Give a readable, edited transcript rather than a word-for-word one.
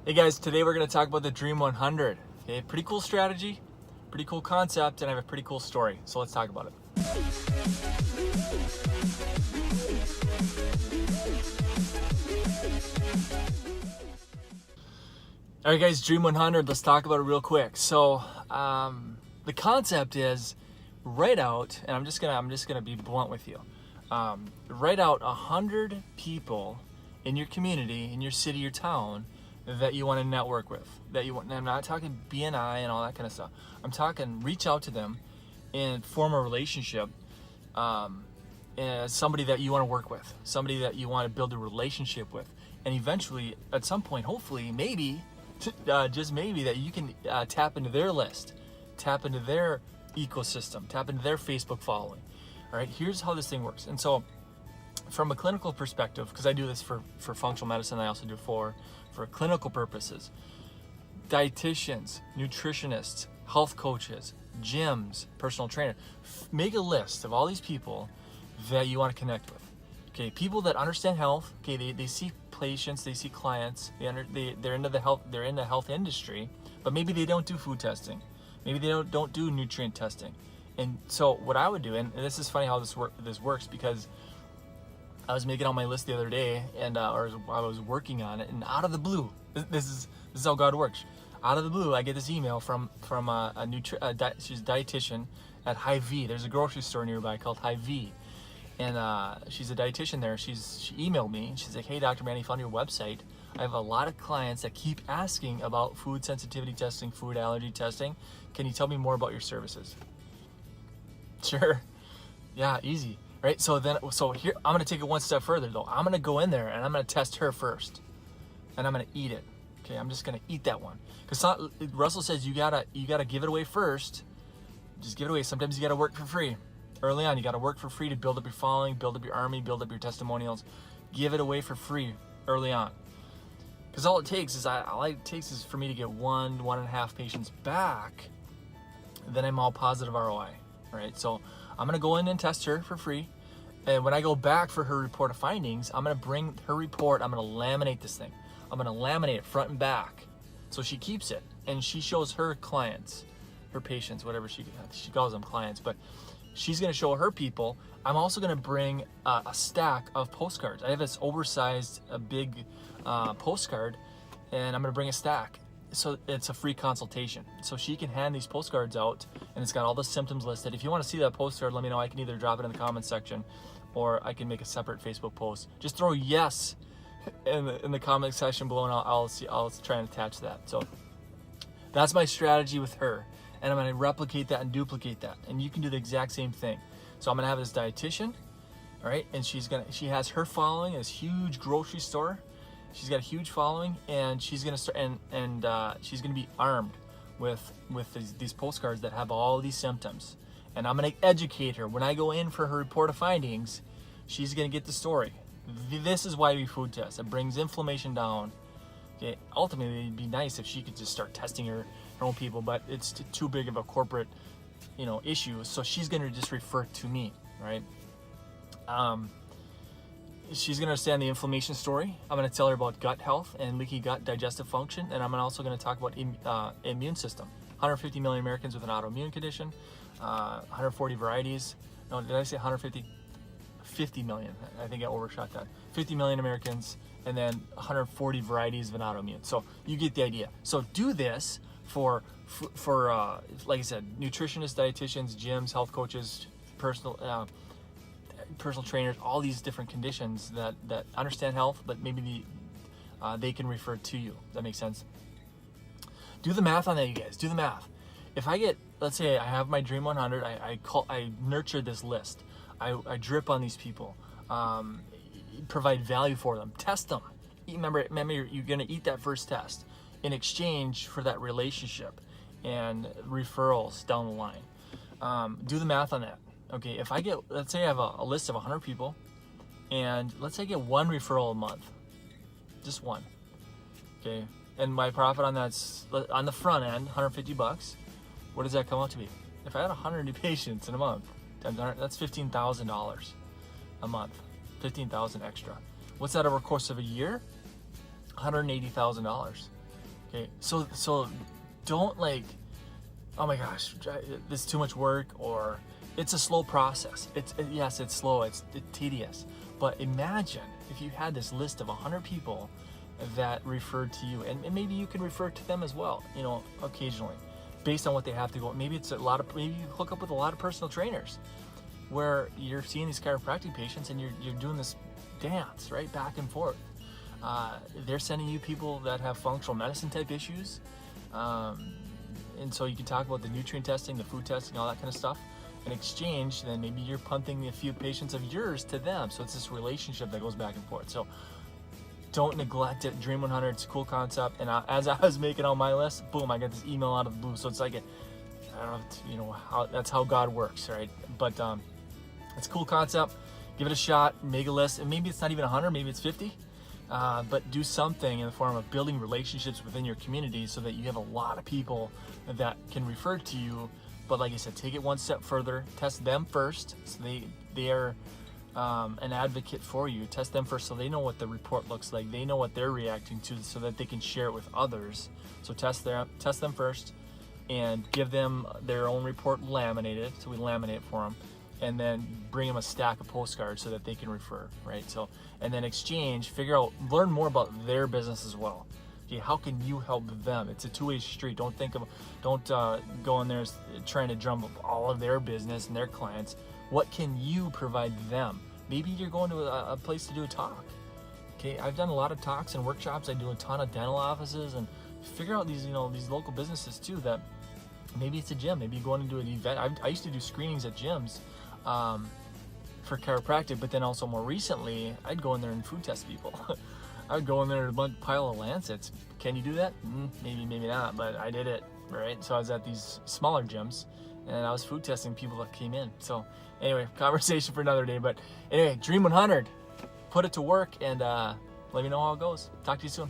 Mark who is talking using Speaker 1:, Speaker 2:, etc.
Speaker 1: Hey guys, today we're going to talk about the Dream 100. Okay, pretty cool strategy, pretty cool concept, and I have a pretty cool story. So let's talk about it. All right, guys, Dream 100. Let's talk about it real quick. So the concept is write out, and I'm just gonna be blunt with you. Write out 100 people in your community, in your city, your town, that you want to network with. That you want. And I'm not talking BNI and all that kind of stuff. I'm talking reach out to them and form a relationship. As somebody that you want to work with, somebody that you want to build a relationship with, and eventually, at some point, hopefully, maybe, just maybe, that you can tap into their list, tap into their ecosystem, tap into their Facebook following. All right, here's how this thing works. And so, from a clinical perspective, because I do this for functional medicine, I also do for clinical purposes. Dietitians, nutritionists, health coaches, gyms, personal trainer. Make a list of all these people that you want to connect with. Okay, people that understand health. Okay, they see patients, they see clients. They're into the health industry, but maybe they don't do food testing. Maybe they don't do nutrient testing. And so what I would do, and this is funny how this works, because I was making out my list the other day, and or I was working on it, and out of the blue, this is how God works. Out of the blue, I get this email from she's a dietitian at Hy-Vee. There's a grocery store nearby called Hy-Vee, and she's a dietitian there. She emailed me, and she's like, "Hey, Dr. Mannie, found your website. I have a lot of clients that keep asking about food sensitivity testing, food allergy testing. Can you tell me more about your services?" Sure. Yeah, easy. Right? So here, I'm going to take it one step further, though. I'm going to go in there, and I'm going to test her first. And I'm going to eat it. Okay, I'm just going to eat that one. Because Russell says you gotta give it away first. Just give it away. Sometimes you got to work for free. Early on, you got to work for free to build up your following, build up your army, build up your testimonials. Give it away for free early on. Because all it takes is for me to get 1.5 patients back. Then I'm all positive ROI. Right? So I'm going to go in and test her for free. And when I go back for her report of findings, I'm going to bring her report. I'm going to laminate this thing. I'm going to laminate it front and back. So she keeps it. And she shows her clients, her patients, whatever she calls them clients. But she's going to show her people. I'm also going to bring a stack of postcards. I have this oversized, big postcard. And I'm going to bring a stack. So it's a free consultation. So she can hand these postcards out, and it's got all the symptoms listed. If you want to see that postcard, let me know. I can either drop it in the comments section, or I can make a separate Facebook post. Just throw yes in the comment section below, and I'll try and attach that. So that's my strategy with her, and I'm going to replicate that and duplicate that. And you can do the exact same thing. So I'm going to have this dietitian, all right, and she has her following, this huge grocery store. She's got a huge following, and she's gonna start, and she's gonna be armed with these postcards that have all these symptoms. And I'm gonna educate her. When I go in for her report of findings, she's gonna get the story. This is why we food test. It brings inflammation down. Okay, ultimately, it'd be nice if she could just start testing her own people, but it's too big of a corporate, issue. So she's gonna just refer to me, right? She's going to understand the inflammation story. I'm going to tell her about gut health and leaky gut digestive function. And I'm also going to talk about immune system. 150 million Americans with an autoimmune condition, 140 varieties. No, did I say 150? 50 million. I think I overshot that. 50 million Americans, and then 140 varieties of an autoimmune. So you get the idea. So do this for like I said, nutritionists, dietitians, gyms, health coaches, personal trainers, all these different conditions that understand health, but maybe they can refer to you. That makes sense. Do the math on that, you guys. Do the math. If I get, let's say I have my Dream 100, I nurture this list. I drip on these people, provide value for them, test them. Remember, you're gonna eat that first test in exchange for that relationship and referrals down the line. Do the math on that. Okay, if I get, let's say I have a list of 100 people, and let's say I get one referral a month, just one, okay, and my profit on that's, on the front end, $150, what does that come out to be? If I had 100 new patients in a month, times 100, that's $15,000 a month, $15,000 extra. What's that over the course of a year? $180,000. Okay, so don't like, oh my gosh, this is too much work, or it's a slow process. Yes, it's slow, it's tedious. But imagine if you had this list of 100 people that referred to you, and maybe you can refer to them as well, you know, occasionally, based on what they have to go. Maybe it's maybe you hook up with a lot of personal trainers where you're seeing these chiropractic patients and you're doing this dance, right, back and forth. They're sending you people that have functional medicine type issues. And so you can talk about the nutrient testing, the food testing, all that kind of stuff. In exchange, then maybe you're punting a few patients of yours to them. So it's this relationship that goes back and forth. So don't neglect it. Dream 100, it's a cool concept. And as I was making on my list, boom, I got this email out of the blue. So it's like, I don't know, you know, that's how God works, right? But it's a cool concept. Give it a shot, make a list. And maybe it's not even 100, maybe it's 50. But do something in the form of building relationships within your community so that you have a lot of people that can refer to you. But like I said, take it one step further, test them first. So they are an advocate for you. Test them first so they know what the report looks like. They know what they're reacting to so that they can share it with others. So test them first and give them their own report laminated. So we laminate it for them. And then bring them a stack of postcards so that they can refer, right? So, and then exchange, learn more about their business as well. Okay, how can you help them? It's a two-way street. Don't go in there trying to drum up all of their business and their clients. What can you provide them? Maybe you're going to a place to do a talk. Okay, I've done a lot of talks and workshops. I do a ton of dental offices, and figure out these local businesses too. That maybe it's a gym. Maybe you're going to do an event. I used to do screenings at gyms. For chiropractic, but then also more recently, I'd go in there and food test people. I would go in there and pile of Lancets. Can you do that? Maybe, maybe not, but I did it, right? So I was at these smaller gyms, and I was food testing people that came in. So anyway, conversation for another day, but anyway, Dream 100, put it to work, and let me know how it goes. Talk to you soon.